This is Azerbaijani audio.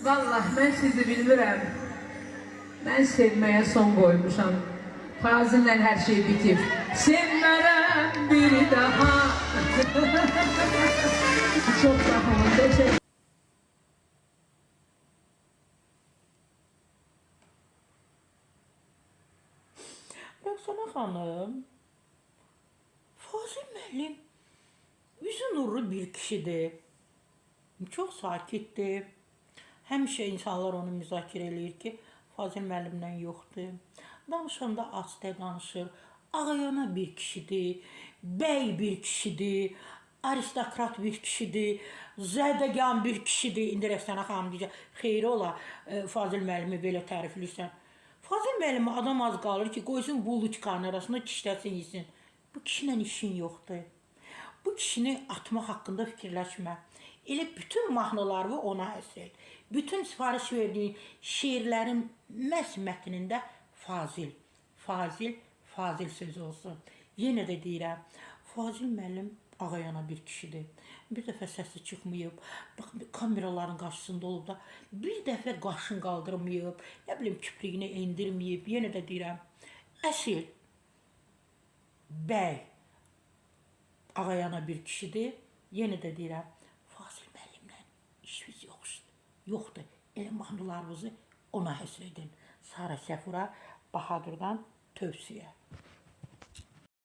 Vallahi mən sizi bilmirəm. Mən sevməyə son qoymuşam. Fazillə hər şey bitib. Sevmərəm bir daha. Çox sağ olun. Teşekkür. Rəqsana xanım, Fazil müəllim üzü nurlu bir kişidir. Çox sakitdir. Həmişə insanlar onu müzakirə eləyir ki, Fazil müəllimlə yoxdur. Danışanda asta danışır. Ağayana bir kişidir, bəy bir kişidir, aristokrat bir kişidir, zədəgan bir kişidir. İndi Rəqsana xanım deyəcək, xeyri ola Fazil müəllimi belə tərifləyirsən. Fazil müəllimi adam az qalır ki, qoysun bulluçkanın arasında kişləsin yesin. Bu kişilə işin yoxdur. Bu kişini atmaq haqqında fikirləşmə. Elə bütün mahnılarını ona həsr et. Bütün sifariş verdiyin şeirlərin məhz mətnində Fazil, Fazil, Fazil sözü olsun. Yenə də deyirəm, Fazil müəllim ağayana bir kişidir. Bir dəfə səsi çıxmayıb, bax, kameraların qarşısında olub da, bir dəfə qaşını qaldırmayıb, nə bilim, kipriyini endirməyib. Yenə də deyirəm, əsl, bəy, ağayana bir kişidir. Yenə də deyirəm, Fazil müəllimlə işimiz yoxdur. Elə mahnılarınızı ona həsr edin. Sara Səfura Bahadurdan tövsiyə.